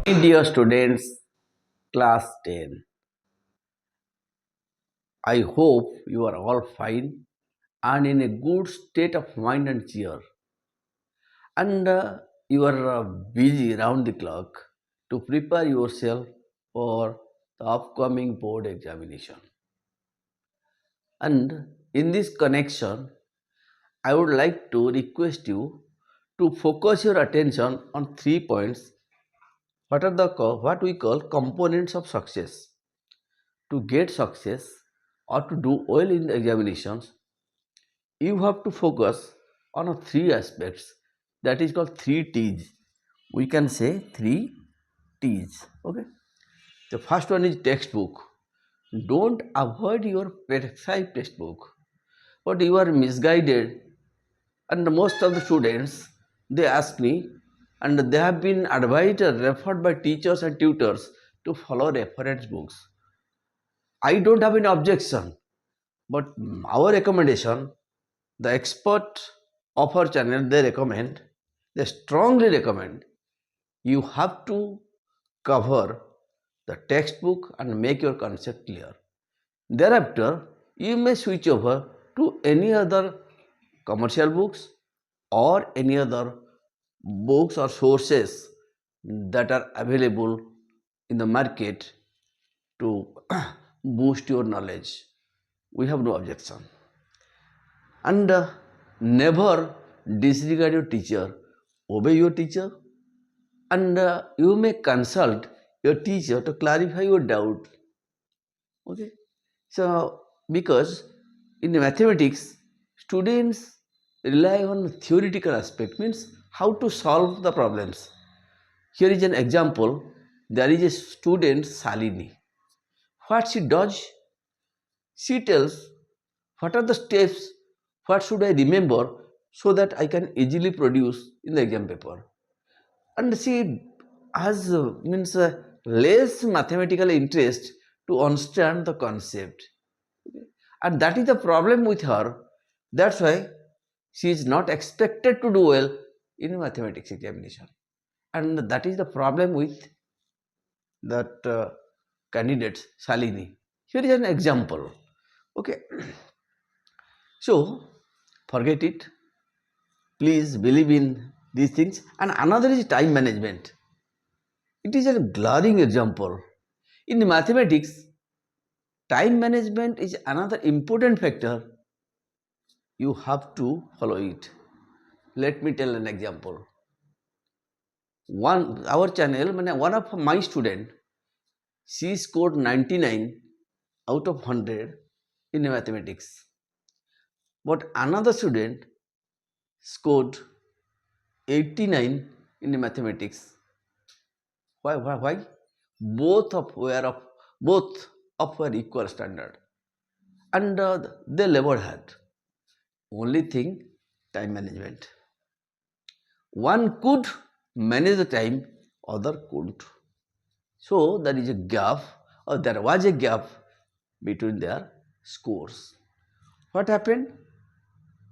Dear students, class 10, I hope you are all fine and in a good state of mind and cheer. And you are busy round the clock to prepare yourself for the upcoming board examination. And in this connection, I would like to request you to focus your attention on 3 points. What we call components of success. To get success or to do well in the examinations, you have to focus on three aspects, that is called three T's. We can say three T's. Okay. The first one is textbook. Don't avoid your precise textbook, but you are misguided. And most of the students, they ask me, and they have been advised or referred by teachers and tutors to follow reference books. I don't have any objection, but our recommendation, the expert of our channel, they strongly recommend you have to cover the textbook and make your concept clear. Thereafter, you may switch over to any other commercial books or any other books or sources that are available in the market to boost your knowledge. We have no objection. And never disregard your teacher. Obey your teacher, and you may consult your teacher to clarify your doubt. Okay, so because in mathematics, students rely on theoretical aspect, means how to solve the problems. Here is an example. There is a student Salini. What she does, she tells what are the steps, what should I remember so that I can easily produce in the exam paper. And she has less mathematical interest to understand the concept, and that is the problem with her. That's why she is not expected to do well in mathematics examination, and that is the problem with that candidate Salini. Here is an example. Okay, so forget it. Please believe in these things. And another is time management. It is a glaring example. In mathematics, time management is another important factor. You have to follow it. Let me tell an example. Our channel, one of my student, she scored 99 out of 100 in mathematics. But another student scored 89 in mathematics. Why? Both of were equal standard, and they never had. Only thing, time management. One could manage the time, other couldn't. So there is a gap, or there was a gap between their scores. What happened?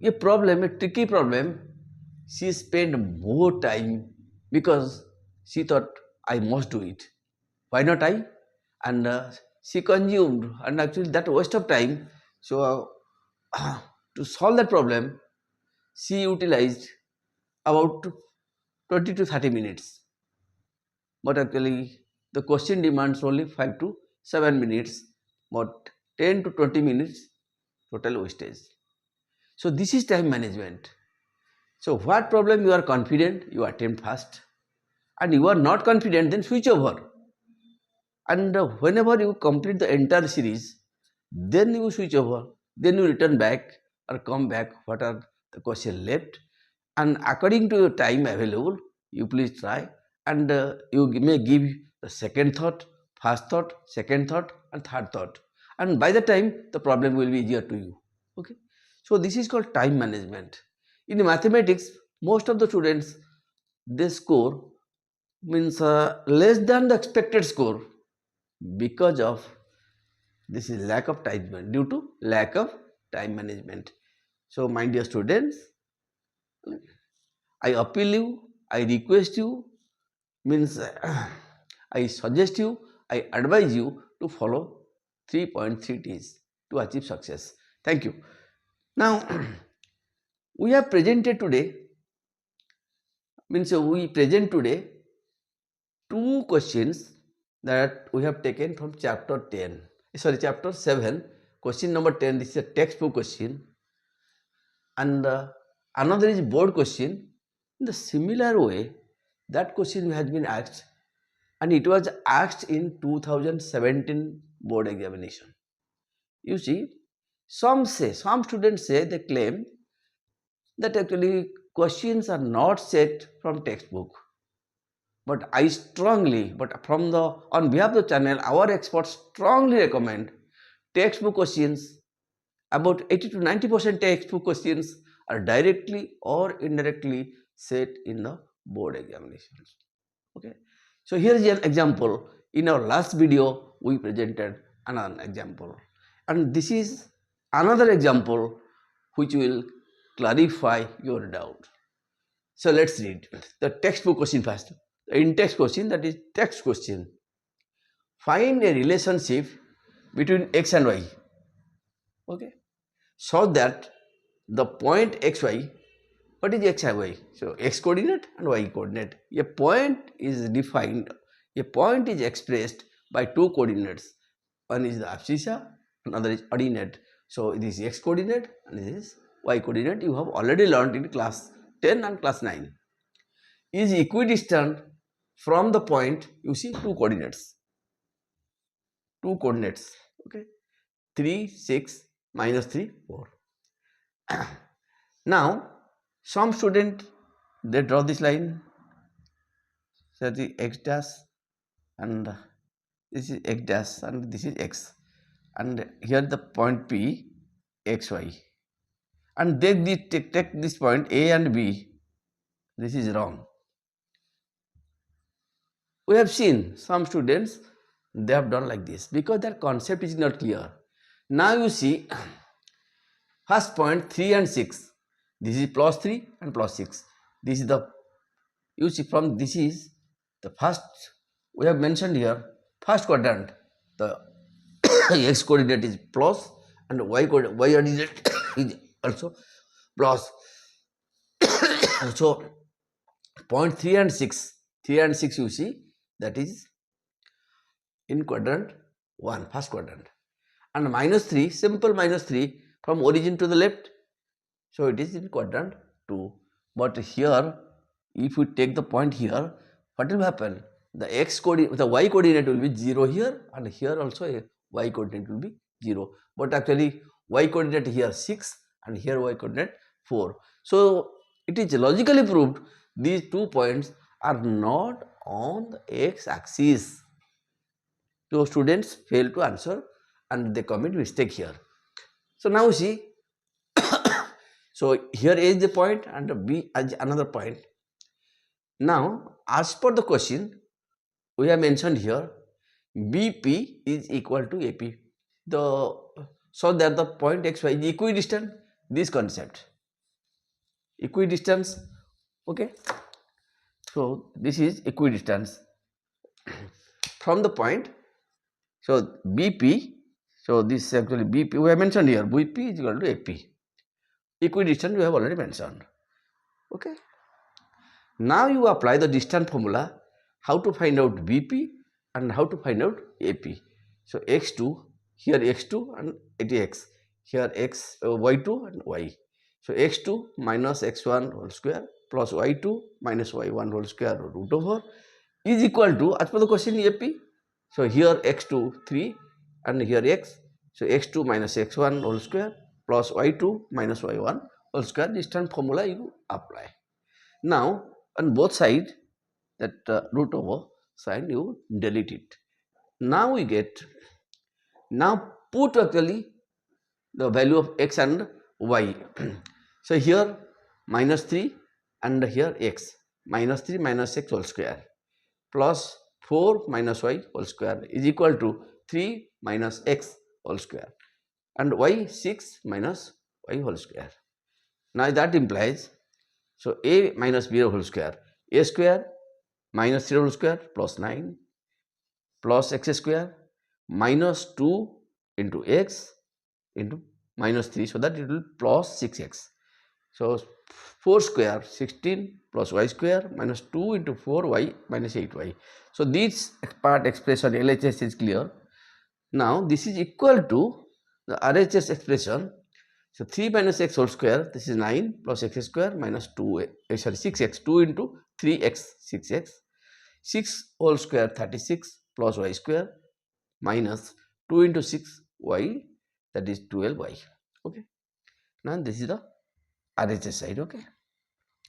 A tricky problem. She spent more time because she thought I must do it. Why not I? And she consumed, and actually that waste of time. So to solve that problem, she utilized about 20 to 30 minutes, but actually the question demands only 5 to 7 minutes, but 10 to 20 minutes total wastage. So this is time management. So what problem you are confident, you attempt first, and you are not confident, then switch over. And whenever you complete the entire series, then you switch over, then you return back or come back what are the question left, and according to your time available, you please try, and you may give the second thought, first thought, second thought, and third thought, and by the time the problem will be easier to you. Okay, so this is called time management. In mathematics, most of the students, they score less than the expected score because of this is lack of time management, due to lack of time management. So my dear students, I appeal you, I request you, I suggest you, I advise you to follow 3.3 T's to achieve success. Thank you. Now, we have presented today, we present today two questions that we have taken from chapter 10. Sorry, chapter 7. Question number 10, this is a textbook question. And another is board question. In the similar way, that question has been asked, and it was asked in 2017 board examination. You see, some students say, they claim that actually questions are not set from textbook. But I strongly, on behalf of the channel, our experts strongly recommend textbook questions. About 80 to 90% textbook questions are directly or indirectly set in the board examinations. Okay. So here is an example. In our last video, we presented another example. And this is another example which will clarify your doubt. So let's read the textbook question first. The in-text question, that is text question. Find a relationship between x and y. Okay. So that the point xy, what is x and y? So x coordinate and y coordinate. A point is defined, a point is expressed by two coordinates. One is the abscissa, another is ordinate. So this is x coordinate and this is y coordinate. You have already learned in class 10 and class 9. Is equidistant from the point, you see two coordinates. Okay, 3, 6, minus 3, 4. Now, some student, they draw this line, so the x dash, and this is x dash, and this is x, and here the point P, x, y, and they take this point A and B. This is wrong. We have seen some students, they have done like this because their concept is not clear. Now you see, first point 3 and 6. This is plus 3 and plus 6. This is the, you see, from this is the first, we have mentioned here, first quadrant, the x coordinate is plus and y coordinate is also plus. So point 3 and 6, 3 and 6 you see, that is in quadrant 1, first quadrant, and minus 3, simple minus 3 from origin to the left, so it is in quadrant 2. But here, if we take the point here, what will happen? The x coordinate, the y coordinate will be 0 here, and here also a y coordinate will be 0. But actually y coordinate here 6 and here y coordinate 4. So it is logically proved these 2 points are not on the x axis. So students fail to answer and they commit mistake here. So now see, so here A is the point and B is another point. Now as per the question, we have mentioned here BP is equal to AP. So that the point XY is equidistant, this concept. Equidistance, okay. So this is equidistance from the point. So BP, so this is actually BP, we have mentioned here, BP is equal to AP. Equidistant we have already mentioned. Okay. Now you apply the distance formula, how to find out BP and how to find out AP. So x2, here x2 and it is x, here x, y2 and y. So x2 minus x1 whole square plus y2 minus y1 whole square root over is equal to, as per the question, AP. So here x2 3 and here x, so x2 minus x1 whole square plus y2 minus y1 whole square, distance formula you apply. Now on both sides, that root over sign you delete it. Now we get, now put actually the value of x and y. So here minus 3 and here x, minus 3 minus x whole square plus 4 minus y whole square is equal to 3 minus x whole square and y 6 minus y whole square. Now that implies, so a minus b whole square, a square minus 3 whole square plus 9 plus x square minus 2 into x into minus 3, so that it will plus 6x. So 4 square 16 plus y square minus 2 into 4y minus 8y. So this part expression LHS is clear. Now this is equal to the RHS expression. So 3 minus x whole square, this is 9 plus x square minus 6x, 2 into 3x 6x, 6 whole square 36 plus y square minus 2 into 6y, that is 12y. Okay. Now this is the RHS side. Okay.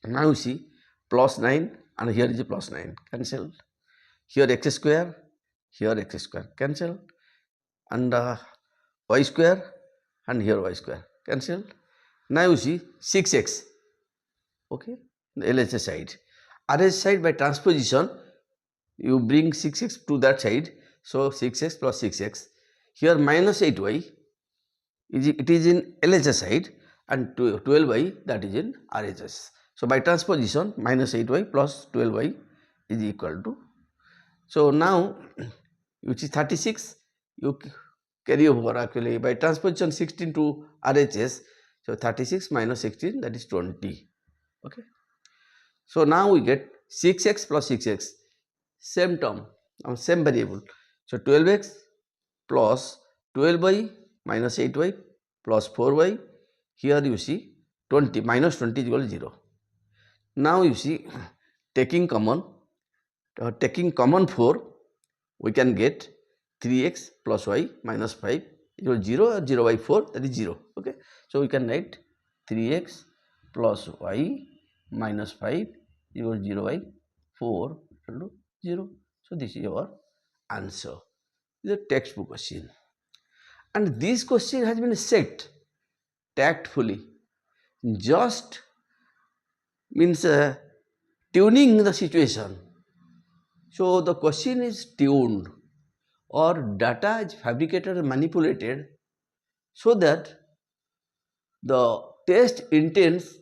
Now you see plus 9 and here is a plus 9 cancel. Here x square, here x square cancel, and y square and here y square cancel. Now you see 6x. Okay, the LHS side. RHS side by transposition you bring 6x to that side, so 6x plus 6x. Here minus 8y it is in LHS side, and 12y that is in RHS. So by transposition minus 8y plus 12y is equal to. So now which is 36, you carry over actually by transposition 16 to RHS. So 36 minus 16, that is 20. Okay. So now we get 6x plus 6x, same term, same variable. So 12x plus 12y minus 8y plus 4y. Here you see 20 minus 20 is equal to 0. Now you see taking common 4, we can get 3x plus y minus 5 equal to 0, or 0 by 4, that is 0. Okay. So we can write 3x plus y minus 5 equal to 0 by 4 equal to 0. So this is our answer. This is a textbook question. And this question has been set tactfully. Just means tuning the situation. So the question is tuned, or data is fabricated and manipulated so that the test intends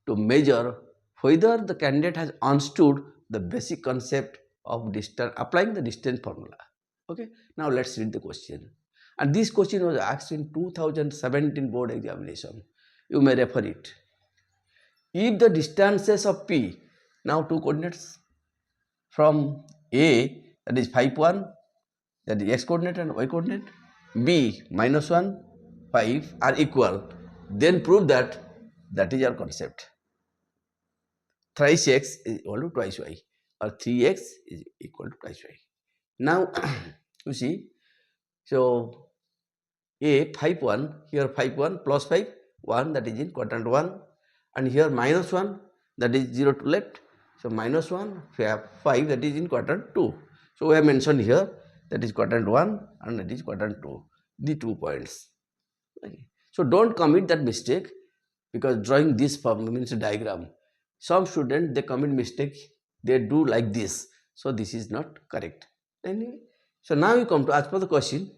to measure whether the candidate has understood the basic concept of applying the distance formula. Okay. Now let's read the question. And this question was asked in 2017 board examination. You may refer it. If the distances of P, now two coordinates from A, that is 5 1, that is x coordinate and y coordinate, B minus 1 5 are equal, then prove that is our concept. Thrice x is equal to twice y, or 3x is equal to twice y. Now you see, so A 5 1, here 5 1 plus 5 1, that is in quadrant 1, and here minus 1, that is 0 to left. So minus 1 5, that is in quadrant 2. So we have mentioned here that is quadrant 1 and that is quadrant 2, the 2 points. Okay. So don't commit that mistake, because drawing this form means a diagram. Some students, they commit mistake, they do like this. So this is not correct. Anyway, so now you come to, as per the question,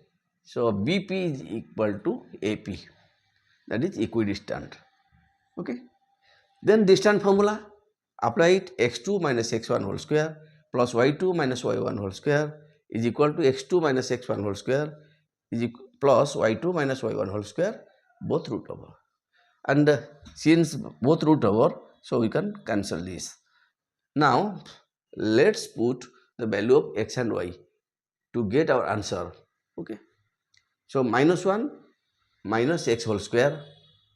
so BP is equal to AP, that is equidistant. Okay. Then distance formula, apply it. X2 minus x1 whole square plus y2 minus y1 whole square is equal to x2 minus x1 whole square is plus y2 minus y1 whole square, both root over. And since both root over, so we can cancel this. Now let's put the value of x and y to get our answer. Okay. So minus 1 minus x whole square,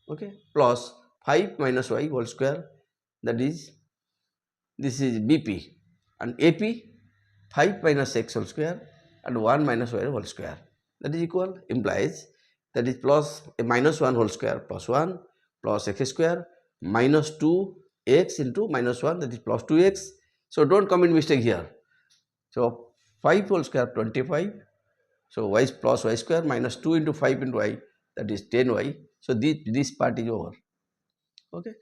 okay, plus 5 minus y whole square, that is, this is BP, and AP 5 minus x whole square and 1 minus y whole square, that is equal, implies that is plus a minus 1 whole square plus 1 plus x square minus 2x into minus 1, that is plus 2x. So don't commit mistake here. So 5 whole square 25. So y plus y square minus 2 into 5 into y, that is 10y. So this part is over. Okay.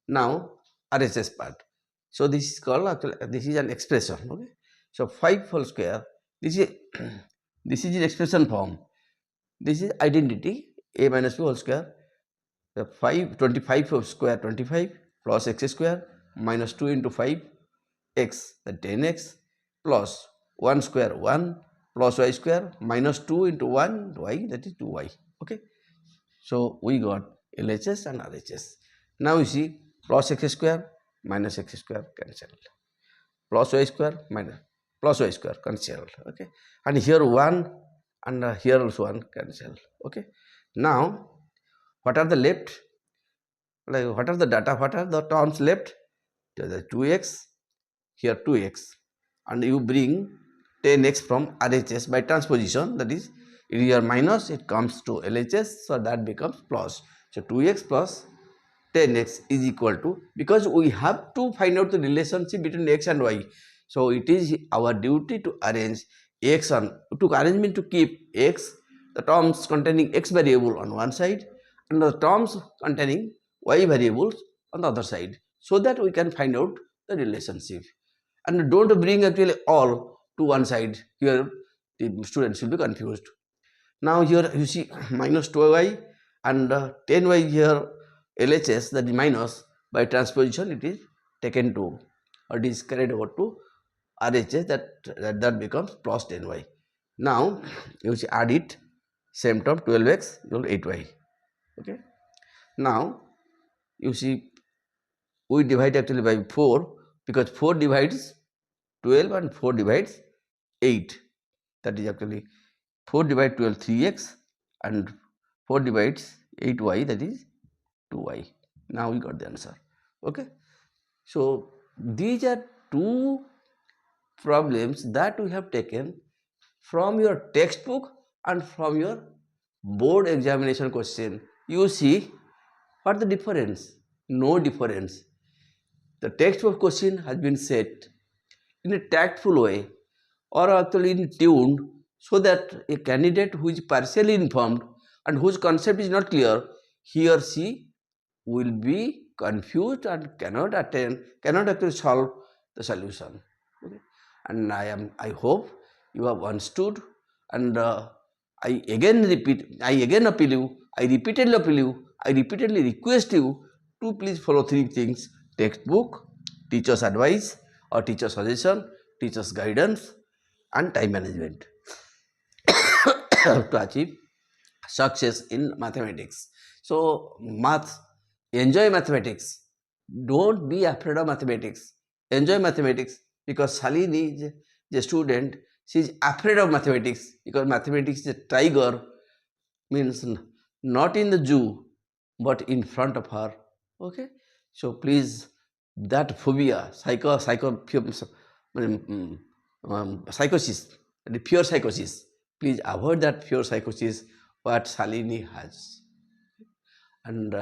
Now RHS part. So this is called, actually this is an expression. Okay. So 5 whole square, this is this is in expression form. This is identity, a minus b whole square. The 25 whole square 25 plus x square minus 2 into 5 x, the 10x plus 1 square 1 plus y square minus 2 into 1 y, that is 2y. Okay, so we got LHS and RHS. Now you see plus x square minus x square cancelled, plus y square minus plus y square cancelled. Okay, and here 1 and here also 1 cancelled. Okay, now what are the left? Like what are the data? What are the terms left? The 2x, here 2x, and you bring 10x from RHS by transposition, that is here minus, it comes to LHS, so that becomes plus. So 2x plus 10x is equal to, because we have to find out the relationship between x and y, so it is our duty to arrange x on, to arrange means to keep x, the terms containing x variable on one side and the terms containing y variables on the other side, so that we can find out the relationship. And don't bring actually all to one side, here the students will be confused. Now here you see minus 2y and 10y here LHS, that is minus, by transposition it is taken to, or it is carried over to RHS, that becomes plus 10y. Now you see add it, same term 12x equal 8y. Okay, now you see we divide actually by 4, because 4 divides 12 and 4 divides 8, that is actually 4 divides 12 3x and 4 divides 8y, that is 2y. Now we got the answer. Okay, so these are two problems that we have taken from your textbook and from your board examination question. You see what the difference? No difference. The textbook question has been set in a tactful way, or actually in tuned, so that a candidate who is partially informed and whose concept is not clear, he or she will be confused and cannot actually solve the solution. Okay? And I hope you have understood, and I again appeal you, I repeatedly request you to please follow three things: textbook, teacher's advice or teacher suggestion, teacher's guidance, and time management to achieve success in mathematics. So enjoy mathematics. Don't be afraid of mathematics. Enjoy mathematics, because Shalini is a student. She is afraid of mathematics because mathematics is a tiger, means not in the zoo but in front of her. Okay, so please, that phobia, psychosis, the pure psychosis, please avoid that pure psychosis what Shalini has. And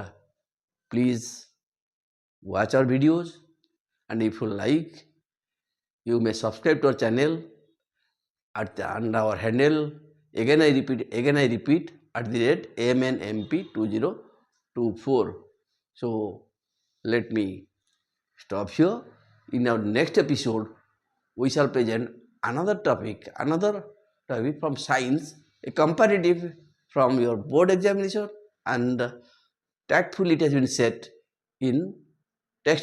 please watch our videos, and if you like, you may subscribe to our channel and our handle. Again I repeat at the rate AMNMP2024. So let me stop here. In our next episode, we shall present another topic from science, a comparative from your board examination, and tactfully it has been set in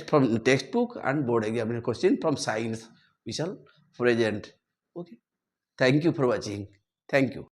from textbook and board examination question from science we shall present. Okay, thank you for watching. Thank you.